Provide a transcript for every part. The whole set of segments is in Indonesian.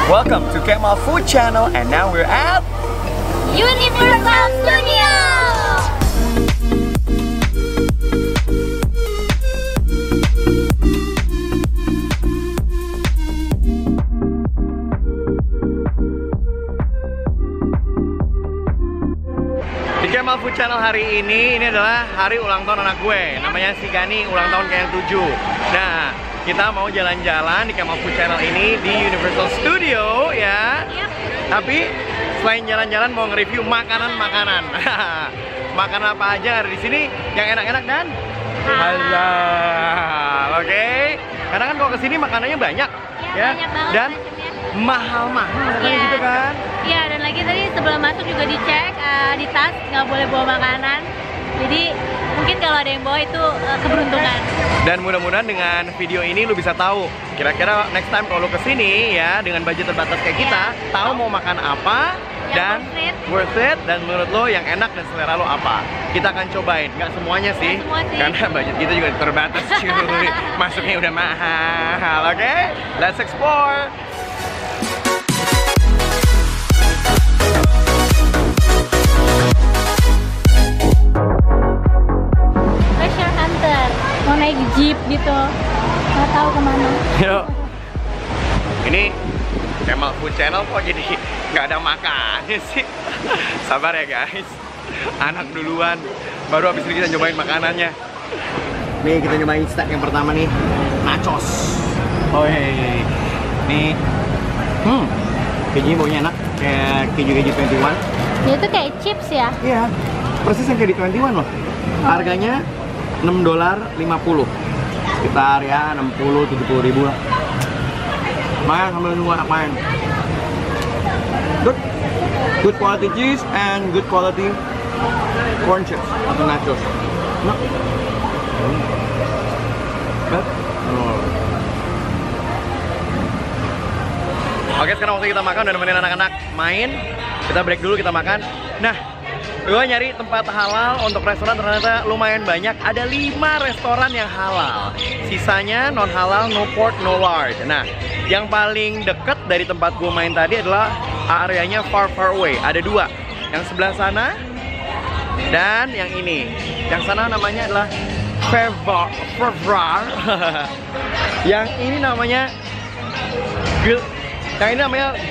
Welcome to Kemal Food Channel, and now we're at Universal Studio. di Kemal Food Channel hari ini adalah hari ulang tahun anak gue. Namanya si Gani, ulang tahun ke yang 7. Nah, kita mau jalan-jalan di Kemal Food Channel ini di Universal Studio ya. Tapi selain jalan-jalan mau nge-review makanan-makanan. Makanan apa aja ada di sini yang enak-enak dan halal. Oke. Karena kan kalau kesini makanannya banyak ya, banyak banget dan macamnya. mahal-mahal gitu kan. Iya, dan lagi tadi sebelum masuk juga dicek di tas nggak boleh bawa makanan. Jadi mungkin kalau ada yang bawa itu keberuntungan. Dan mudah-mudahan dengan video ini lu bisa tahu kira-kira next time kalau lu kesini ya dengan budget terbatas kayak kita, tahu mau makan apa dan worth it, dan menurut lo yang enak dan selera lo apa. Kita akan cobain, nggak semuanya sih, karena budget kita juga terbatas cuy. Masuknya udah mahal. Oke, let's explore. Treasure hunter, mau naik jeep gitu, nggak tahu kemana. Yuk, ini Kemal Food Channel kok jadi nggak ada makannya sih. Sabar ya guys, anak duluan, baru habis ini kita nyobain makanannya. Nih kita nyobain steak yang pertama nih, nachos. Oh hey, nih, kejunya baunya enak, kayak keju 21. Dia tuh kayak chips ya? Iya, persis yang kayak di 21 loh. Harganya $6.50, sekitar ya 60-70 ribu lah. Makan sambil nunggu anak main. Good quality cheese and good quality corn chips atau nachos. Oke, sekarang waktu kita makan udah nemenin anak-anak main. Kita break dulu, kita makan. Nah, gue nyari tempat halal untuk restoran, ternyata lumayan banyak. Ada 5 restoran yang halal. Sisanya non halal, no pork, no lard. Nah, yang paling deket dari tempat gue main tadi adalah areanya far away. Ada 2. Yang sebelah sana dan yang ini. Yang sana namanya adalah Fervar. Yang ini namanya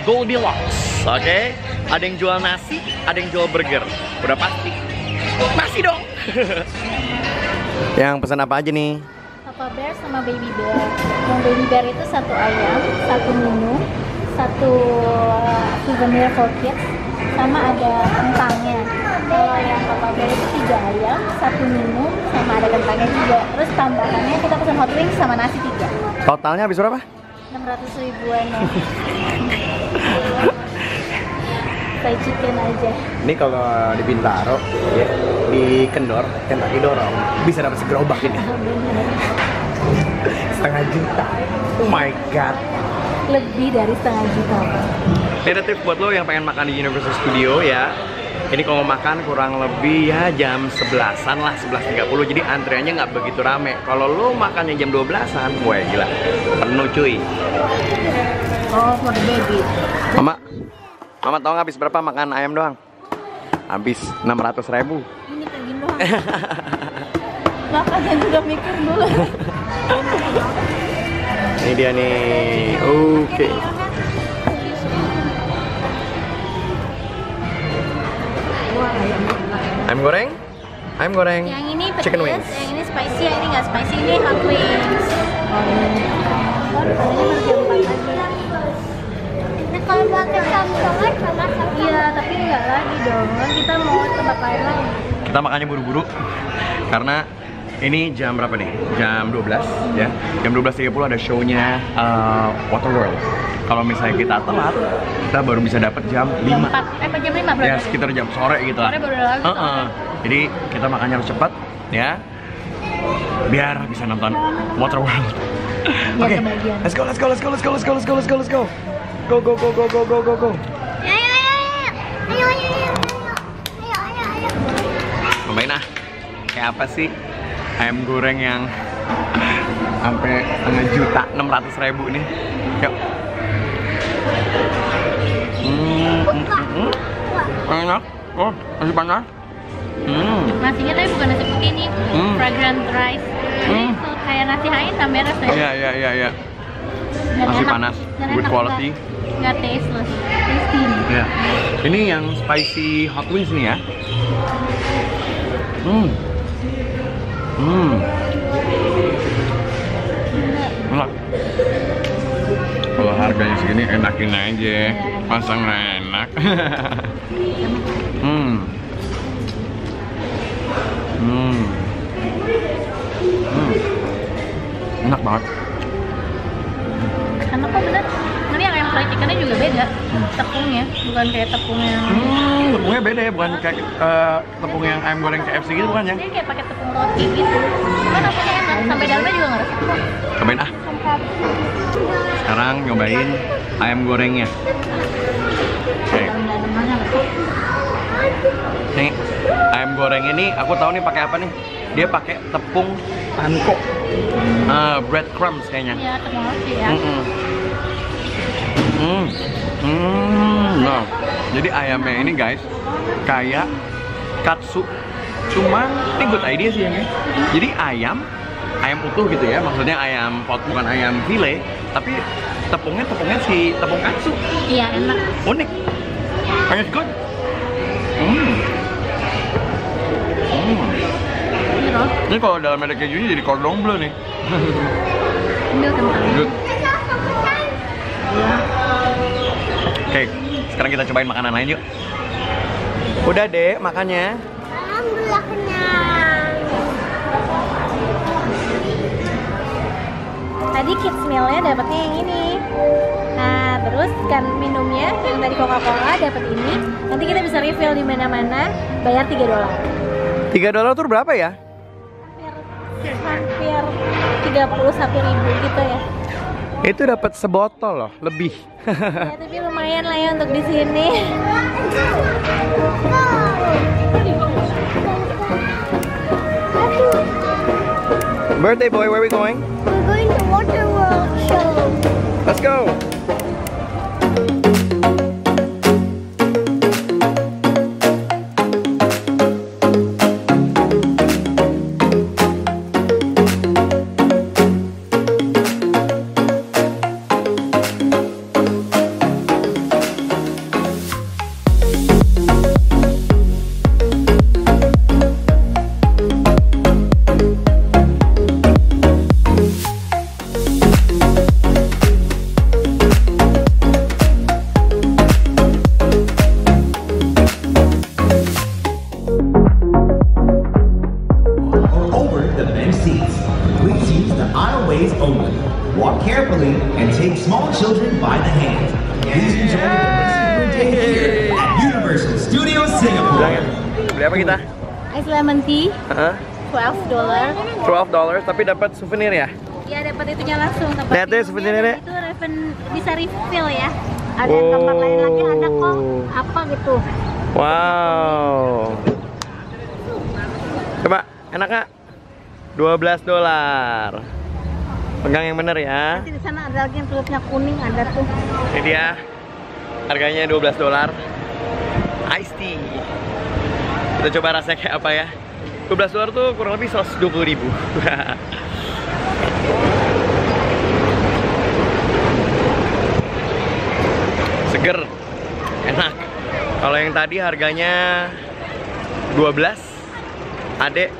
Goldilocks. Oke. Ada yang jual nasi, ada yang jual burger. Udah pasti nasi dong. Yang pesan apa aja nih? Papa Bear sama Baby Bear. Yang Baby Bear itu 1 ayam, 1 menu, 1 souvenir for kids, sama ada kentangnya. Kalau yang Papa Bear itu 3 ayam, 1 menu, sama ada kentangnya juga. Terus tambahannya kita pesan hot wings sama nasi 3. Totalnya habis berapa? 600 ribuan ya. Fried chicken aja. Ini kalau di Bintaro ya, di Kendor, Kentucky dorong bisa dapat segerobak ini. Setengah juta. Oh my god. Lebih dari setengah juta. Ini ada tips buat lo yang pengen makan di Universal Studio ya. Ini kalau makan kurang lebih ya jam 11-an lah, 11.30. Jadi antriannya nggak begitu rame. Kalau lo makannya jam 12-an, wah gila, penuh cuy. Oh, for the baby. Mama tau nggak habis berapa makan ayam doang? Habis 600 ribu. Ini kayak gini doang. Makanya juga mikir dulu. Ini dia nih. Oke. Ayam goreng. Yang ini pedas, Chicken wings. yang ini spicy, yang ini nggak spicy, ini hot wings. Kalau pakai samsongan sama. Iya, tapi nggak lagi dong. Kita mau tempat lain lagi. Kita makannya buru-buru karena ini jam berapa nih? Jam 12 ya. Jam 12.30 ada show-nya Waterworld. Kalau misalnya kita telat, kita baru bisa dapat jam 5. Jam 5 berarti? Ya, sekitar jam sore gitu lah. Sore baru lagi. Jadi kita makannya harus cepat ya. Biar bisa nonton Waterworld. Oke, let's go. Go. Ayo. Cobain ah. Kayak apa sih ayam goreng yang sampai setengah juta, 600 ribu nih. Yuk. Enak. Oh, masih panas. Nasinya tapi bukan nasi putih nih, fragrant rice. Jadi tuh kayak nasi Hain tambah rasanya. Iya. Dan Nasi enak. panas, Dan good enak, quality. Nggak tasteless, tasty nih. Ya. Ini yang spicy hot wings nih ya. Enak. Kalau harganya segini enakin aja, masa nggak enak? Enak banget. Enak kok bener. Ini yang ayam fried chickennya juga beda. Tepungnya, bukan kayak tepung yang... Tepungnya beda ya, bukan kayak tepung yang ayam goreng KFC gitu bukan ya? Ini kayak pakai tepung roti gitu. Cuman rasanya enak, sampai dalamnya juga nggak resep kok. Cobain ah. Sekarang nyobain ayam gorengnya. Oke. Dalam-dalamnya resep. Nih, ayam goreng ini aku tahu nih pakai apa nih? Dia pakai tepung panko. Breadcrumbs kayaknya. Iya, tepung roti ya. Nah, jadi ayamnya ini guys kayak katsu. Cuman ini good idea sih ya. Jadi ayam utuh gitu ya, maksudnya ayam pot bukan ayam file, tapi tepungnya si tepung katsu. Iya, enak. Unik. And it's good. Ini loh. Ini kalau dalam ada kejunya jadi cordon bleu nih. Ambil kentangnya. Good. Iya. Oke, sekarang kita cobain makanan lain yuk. Udah deh makannya. Alhamdulillah kenyang. Tadi kids meal-nya dapetnya yang ini. Nah, terus kan minumnya yang tadi Coca-Cola dapat ini. Nanti kita bisa refill di mana-mana, bayar $3. $3 tuh berapa ya? Hampir 31.000 gitu ya. Itu dapat sebotol loh, lebih. Ya, tapi lumayan lah ya untuk di sini. Birthday boy, where are we going? We're going to Water World show. Let's go. Walk carefully and take small children by the hand. Please enjoy the rest of your day here at Universal Studios Singapore. Beli apa kita? Ice lemon tea, $12, tapi dapat souvenir ya? Iya, dapat itunya langsung. Lihat deh souvenirnya. Itu bisa refill ya. Ada yang tempat lain lagi ada kok apa gitu. Wow. Coba, enak nggak? $12. Pegang yang bener ya. Nanti di sana ada lagi yang tulupnya kuning ada tuh. Ini dia. Harganya $12. Iced tea. Kita coba rasanya kayak apa ya. $12 tuh kurang lebih 120.000. Seger. Enak. Kalau yang tadi harganya 12. Adek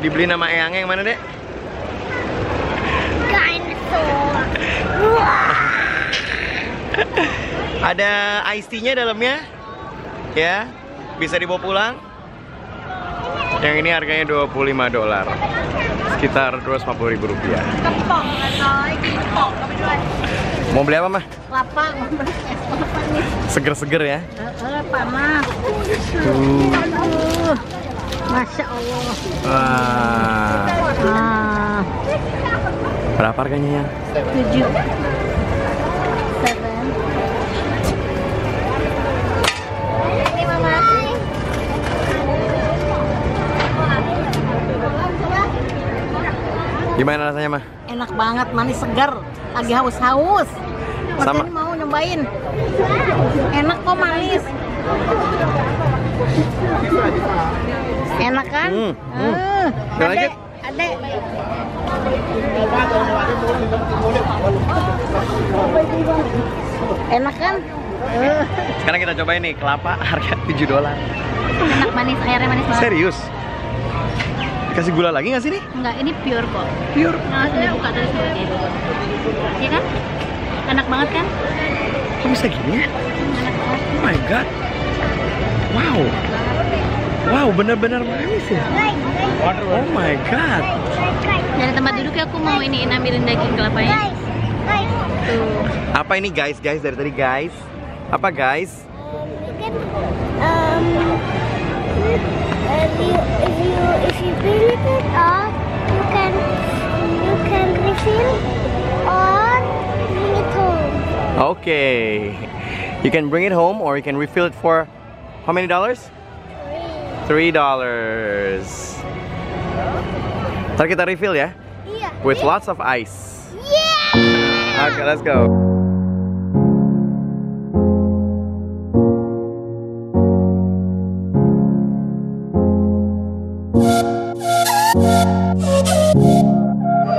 dibeli nama Eyangnya yang mana, Dek? Ada iced tea-nya dalamnya. Ya, bisa dibawa pulang. Yang ini harganya $25. Sekitar Rp250.000. Mau beli apa, Mah? Kelapa, Seger-seger ya. panas. Aduh. Masya Allah. Wah. Berapa harganya ya? 7. 7. Ini Mama. Gimana rasanya, Mah? Enak banget, manis segar. Lagi haus-haus. Sama. Mau cobain. Enak kok, manis. Enak kan? Adek, adek. Enak kan? Sekarang kita cobain nih kelapa harga $7. Enak, manis, airnya manis banget. Serius? Dikasih gula lagi nggak sih nih? Enggak, ini pure kok. Pure. Nah, sudah buka dari sebelumnya. Iya kan? Enak banget kan? Kok bisa gini? Enak banget. Oh my god. Wow. Wow, bener-bener manis ya. Oh my god. Dari tempat duduknya aku mau ini ambilin daging kelapanya. Tuh. Apa ini guys? Guys dari tadi guys. Apa guys? If you bring it off, you can refill or bring it home. Okay. You can bring it home or you can refill it for how many dollars? $3. Ntar kita refill ya. Iya. With lots of ice. Yeah. Okay, let's go.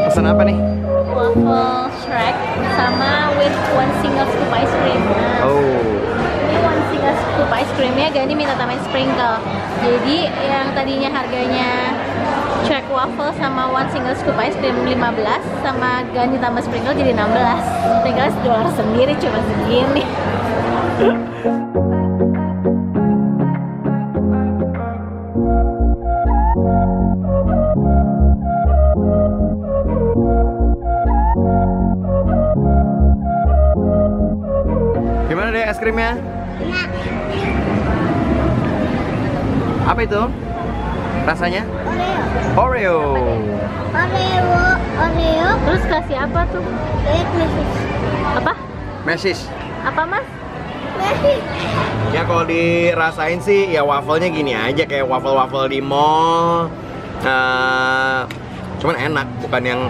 Pesan apa nih? Waffle Shrek sama with one single scoop ice cream. Nah, Oh. ini one single scoop ice creamnya Gani minta tambahin sprinkle. Jadi yang tadinya harganya Shrek waffle sama one single scoop ice cream 15, sama Gani tambah sprinkle jadi 16. Sprinkle $1 sendiri cuma segini. Gimana deh es krimnya? Apa itu? Rasanya? Oreo. Oreo. Terus kasih apa tuh? Apa? Mesis. Apa mas? Ya kalau dirasain sih ya wafelnya gini aja kayak waffle-waffle di mall. Cuman enak, bukan yang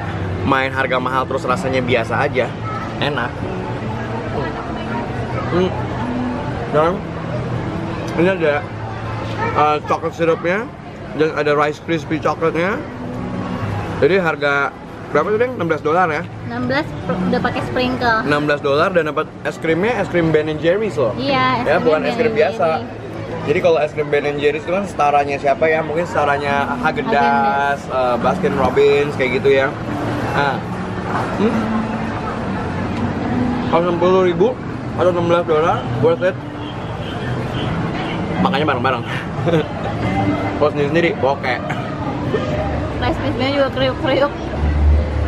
main harga mahal terus rasanya biasa aja. Enak. Dan ini ada coklat sirupnya dan ada Rice Krispie coklatnya. Jadi harga berapa tuh, Deng? $16 ya? 16 udah pakai sprinkle. $16 dan dapat es krimnya, es krim Ben & Jerry's loh. Iya, Ya, bukan es krim Ben & biasa. Jerry. Jadi kalau es krim Ben & Jerry's itu kan setaranya siapa ya? Mungkin setaranya Haagen-Dazs, Baskin Robbins kayak gitu ya. Nah, kalau 60.000 atau $16 worth it. Makanya bareng-bareng. Kalau sendiri-sendiri, oke. Rice Krispie juga kriuk-kriuk.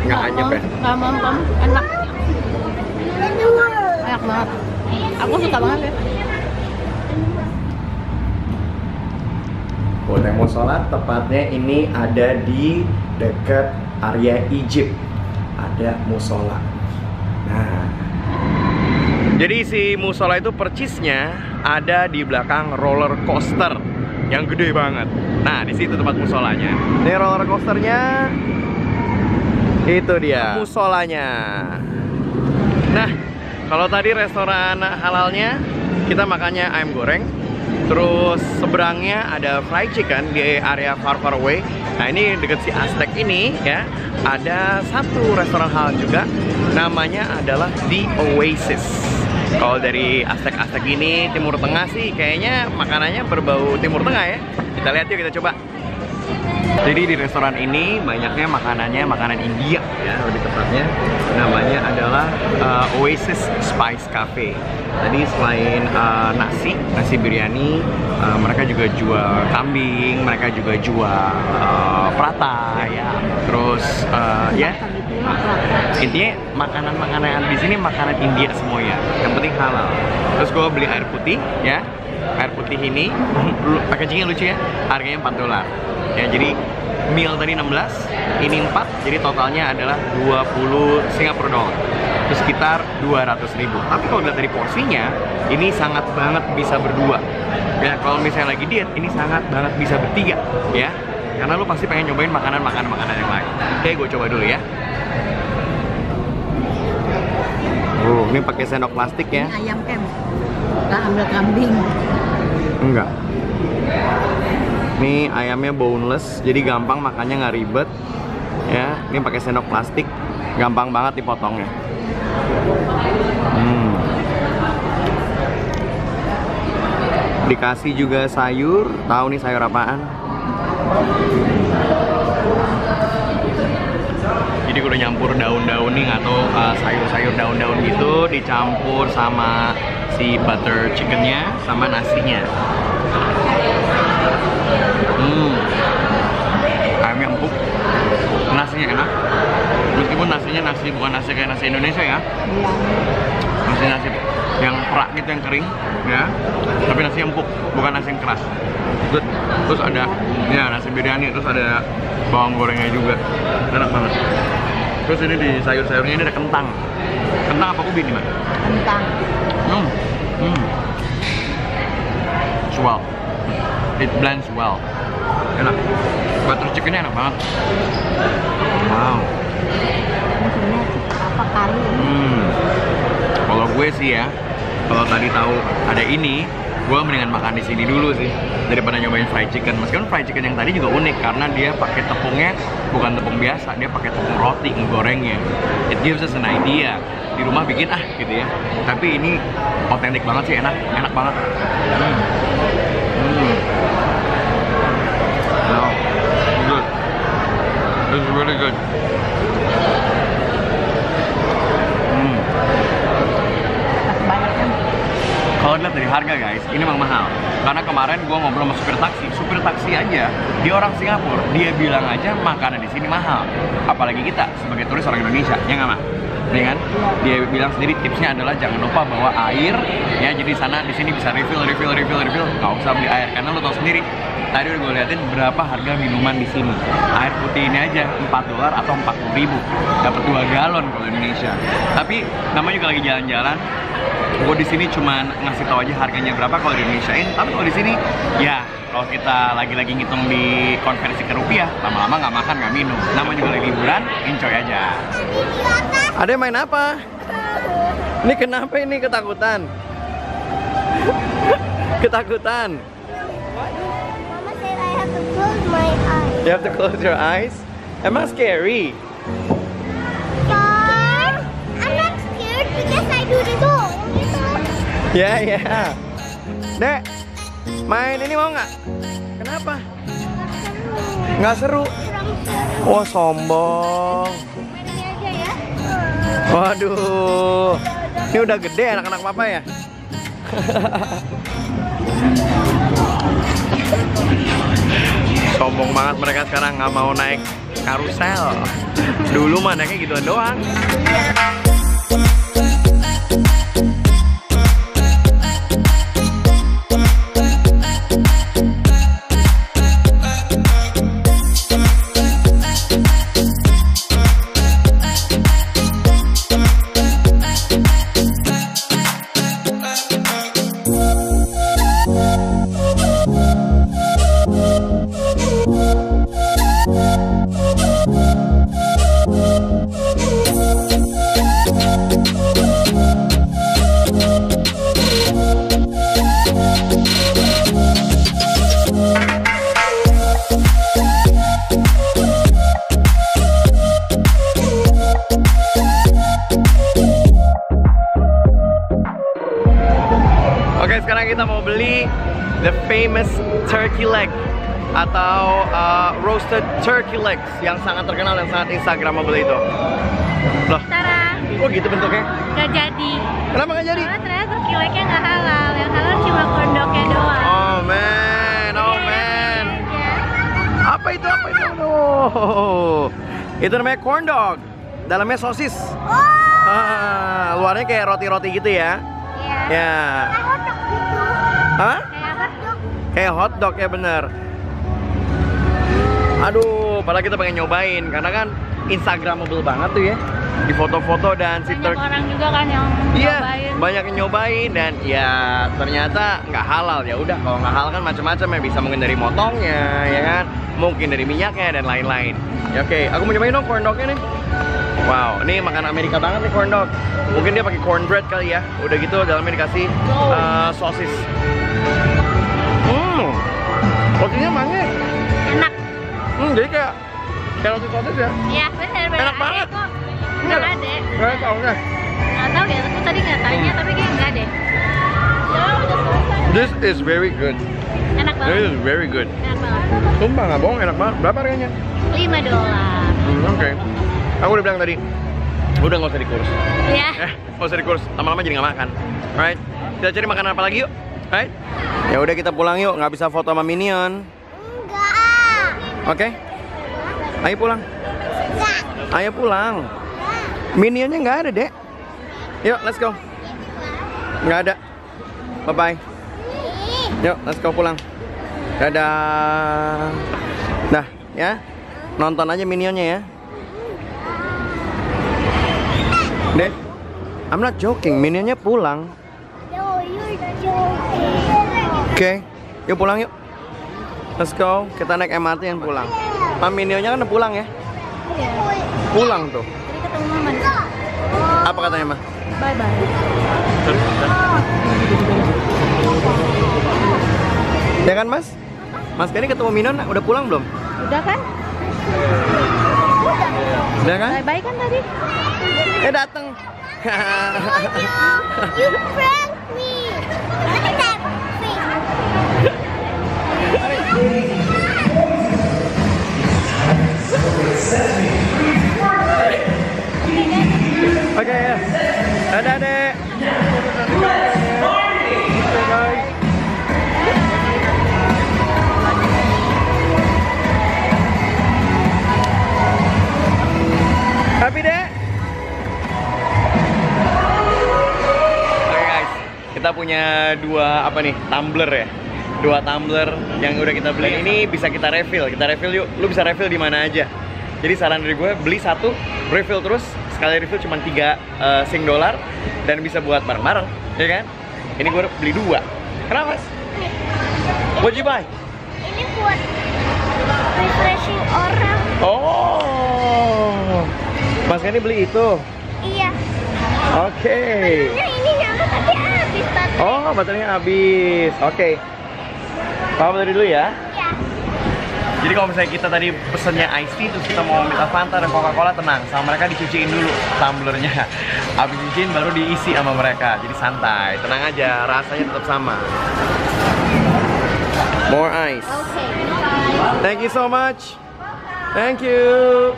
Nggak anyep ya? Nggak mempem, enak. Enak banget. Aku suka banget ya. Boleh mau sholat, tepatnya ini ada di dekat area Egypt. Ada musola. Nah, jadi si musola itu percisnya ada di belakang roller coaster yang gede banget. Nah, di situ tempat musolanya. Ini roller coasternya. Itu dia musolanya. Nah, kalau tadi restoran halalnya kita makannya ayam goreng. Terus seberangnya ada fried chicken di area Far Far Away. Nah, ini deket si Aztec ini ya, ada satu restoran halal juga. Namanya adalah The Oasis. Kalau dari Aztec ini Timur Tengah sih kayaknya makanannya berbau Timur Tengah ya. Kita lihat yuk, kita coba. Jadi di restoran ini banyaknya makanannya makanan India ya, lebih tepatnya namanya adalah Oasis Spice Cafe. Tadi selain nasi biryani, mereka juga jual kambing, mereka juga jual prata ya. Terus ya intinya makanan-makanan di sini makanan India semua ya. Yang penting halal. Terus gue beli air putih ya. Air putih ini packagingnya lucu ya. Harganya $4. Ya, jadi meal tadi 16, ini 4, jadi totalnya adalah 20 Singapura dollar. Itu sekitar 200.000. Tapi kalau dilihat dari porsinya, ini sangat banget bisa berdua. Ya, kalau misalnya lagi diet, ini sangat banget bisa bertiga, ya. Karena lu pasti pengen nyobain makanan yang lain. Oke, gue coba dulu ya. Ini pakai sendok plastik ya? Ini ayam kem. Nggak ambil kambing. Enggak. Ini ayamnya boneless, jadi gampang makannya nggak ribet. Ya, ini pakai sendok plastik, gampang banget dipotongnya. Dikasih juga sayur, tahu nih sayur apaan? Jadi gue udah nyampur daun-daun nih atau sayur-sayur daun-daun gitu, dicampur sama si butter chickennya sama nasinya. Ayamnya empuk, nasinya enak. Meskipun nasinya bukan nasi kayak nasi Indonesia ya, nasi yang perak gitu, yang kering ya, tapi nasi empuk, bukan nasi yang keras. Terus ada ya nasi biryani, terus ada bawang gorengnya juga, enak banget. Terus ini di sayur-sayurnya ini ada kentang apa ubi nih, Mbak? Kentang. Swell, it blends well, enak. Butter chickennya enak banget. Wow. Mungkinnya apa kali? Kalau gue sih ya, kalau tadi tahu ada ini, gue mendingan makan di sini dulu sih daripada nyobain fried chicken. Meskipun fried chicken yang tadi juga unik karena dia pakai tepungnya bukan tepung biasa, dia pakai tepung roti ngegorengnya. It gives us an idea. Di rumah bikin gitu ya. Tapi ini otentik banget sih, enak banget. Wow, good. It's really good. Kalau dilihat dari harga guys, ini memang mahal. Karena kemarin gue ngobrol sama supir taksi aja, dia orang Singapura, dia bilang aja makanan di sini mahal. Apalagi kita sebagai turis orang Indonesia, ya nggak, Mak? Nih kan? Dia bilang sendiri tipsnya adalah jangan lupa bawa air, ya. Jadi di sini bisa refill, nggak usah beli air karena lo tau sendiri. Tadi udah gue liatin berapa harga minuman di sini. Air putih ini aja $4 atau 40.000, dapat 2 galon kalau Indonesia. Tapi namanya juga lagi jalan-jalan. Gue di sini cuman ngasih tahu aja harganya berapa kalau di Indonesiain. Tapi kalau di sini, ya kalau kita lagi-lagi ngitung di konversi ke rupiah, lama-lama nggak makan nggak minum. Namanya juga lagi liburan, enjoy aja. Ada yang main apa? Ini kenapa ini ketakutan? Ketakutan. Mama said I have to close my eyes. You have to close your eyes? Emang scary? But I'm not scared because I do this all. Ya. Dek, main ini mau nggak? Kenapa? Nggak seru? Wah, sombong. Main ini aja ya. Waduh, ini udah gede anak-anak papa ya? Sombong banget mereka sekarang, nggak mau naik karusel. Dulu mah naiknya gitu doang. Oke, sekarang kita mau beli the famous turkey leg atau roasted turkey legs yang sangat terkenal dan sangat instagramable itu. Loh, Tara, kok gitu bentuknya? nggak jadi. Kenapa nggak jadi? Karena ternyata turkey leg-nya nggak halal. Yang halal cuma kondoknya doang. Oh man. Apa itu? Oh, itu namanya corn dog. Dalamnya sosis. Luarnya kayak roti-roti gitu ya. Iya. Ya. Hah? Kayak apa? Kayak hotdog ya, bener. Aduh, padahal kita pengen nyobain karena kan instagramable banget tuh ya, di foto-foto dan si Banyak orang juga kan yang iya, nyobain. banyak yang nyobain dan ya ternyata nggak halal. Ya udah, kalau nggak halal kan macam-macam ya, bisa mungkin dari motongnya ya kan, mungkin dari minyaknya dan lain-lain. Ya oke, aku mau nyobain dong corn dognya nih. Wow, ini makanan Amerika banget nih corn dog. Mungkin dia pakai cornbread kali ya. Udah gitu dalamnya dikasih sosis. Rotinya manis. Enak. Jadi kayak roti sosis ya. Iya, benar. Enak banget. Enggak ada. Gak tau deh. Nggak tahu ya, aku tadi nggak tanya, tapi kayak nggak deh. Ya udah selesai. This is very good. Enak This banget. is very good. Enak banget. Sumpah nggak bohong, enak banget. Berapa harganya? $5. Oke. Aku udah bilang tadi, udah nggak usah dikurus. Iya. Nggak usah dikurus. Lama-lama jadi nggak makan. Right? Kita cari makanan apa lagi yuk? Right? Ya udah kita pulang yuk. Nggak bisa foto sama Minion. Enggak. Oke? Ayo pulang. Enggak. Ayo pulang. Minionnya nggak ada, Dek. Yuk, let's go. Nggak ada. Bye-bye. Yuk, let's go pulang. Dadah. Dah, ya. Nonton aja Minionnya ya. Dek, I'm not joking. Minionnya pulang. No, you're joking. Oke, yuk pulang yuk. Let's go. Kita naik MRT yang pulang. Minionnya kan udah pulang ya. Pulang tuh. Tadi ketemu mama di sana. Apa katanya, Ma? Bye bye. Ya kan, Mas? Mas Kenny ketemu Minion udah pulang belum? Udah kan? Udah kan? Bye bye kan tadi? Dateng. You pranked me. Look at that face. Oke ya. Dadah, Dek. Oke, guys. Happy, Dek? Oke, guys. Kita punya dua apa nih? Tumbler ya. Dua tumbler yang udah kita beli ini bisa kita refill. Kita refill yuk. Lu bisa refill di mana aja. Jadi saran dari gue beli satu, refill terus. Sekali refill cuma $3 dan bisa buat bareng-bareng, ya kan? Ini gue beli dua. Kenapa, Mas? What you buy? Ini buat refreshing orang. Oh, Mas Kenny beli itu. Iya. Oke. Sebenarnya ini nyala tapi habis baterai. Oh, baterainya habis. Oke. Papa beli dulu ya. Iya. Jadi kalau misalnya kita tadi pesennya iced tea terus kita mau minta Fanta dan Coca-Cola, tenang, sama mereka dicuciin dulu tumblernya. Habis dicuciin baru diisi sama mereka. Jadi santai, tenang aja, rasanya tetap sama. More ice. Okay. Thank you so much. Thank you.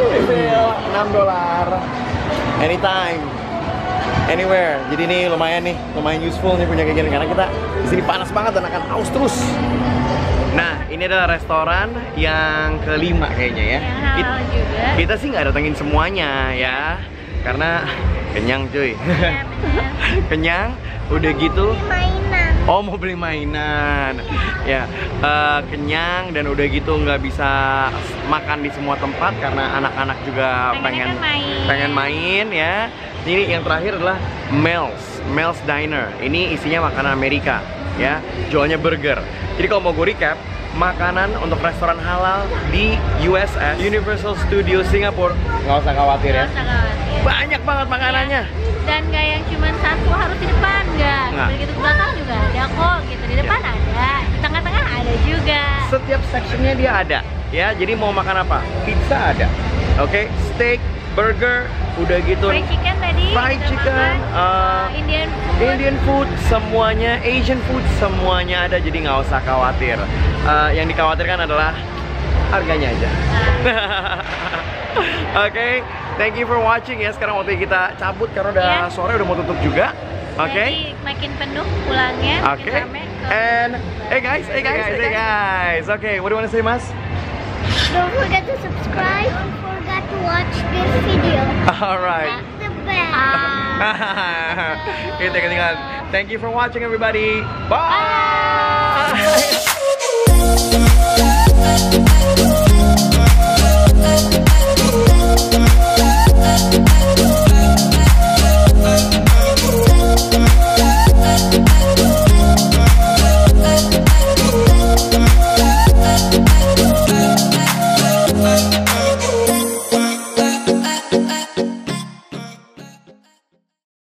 Refill $6. Anytime. Anywhere. Jadi ini lumayan useful nih punya kayak gini karena kita di sini panas banget dan akan haus terus. Nah, ini adalah restoran yang kelima kayaknya ya. Yang halal juga. Kita sih nggak datengin semuanya ya, karena kenyang cuy. Ya, bener. Kenyang, udah gitu. Mainan. Oh, mau beli mainan. Ya, kenyang dan udah gitu nggak bisa makan di semua tempat karena anak-anak juga Pengennya kan pengen main ya. Ini yang terakhir adalah Mel's Diner. Ini isinya makanan Amerika ya, jualnya burger. Jadi kalau mau gue recap, makanan untuk restoran halal di USS, Universal Studios Singapore, nggak usah khawatir ya. Nggak usah khawatir. Banyak banget makanannya. Dan nggak yang cuma satu harus di depan, nggak. Nggak. Begitu ke belakang juga ada kok, gitu. Di depan ada, di tengah-tengah ada juga. Setiap sectionnya dia ada ya. Jadi mau makan apa? Pizza ada. Oke, steak, burger, udah gitu. Fried chicken tadi. Fried kita chicken, makan. Indian food, semuanya, Asian food, semuanya ada. Jadi nggak usah khawatir. Yang dikhawatirkan adalah harganya aja. Oke, thank you for watching ya. Sekarang waktu kita cabut karena udah Iya. sore, udah mau tutup juga. Oke. Jadi makin penuh pulangnya. Oke. makin rame ke- And hey guys. Okay, what do you want to say, Mas? Don't forget to subscribe. Don't forget to watch this video. Alright. Press the bell. Kita ketinggalan. Thank you for watching everybody. Bye.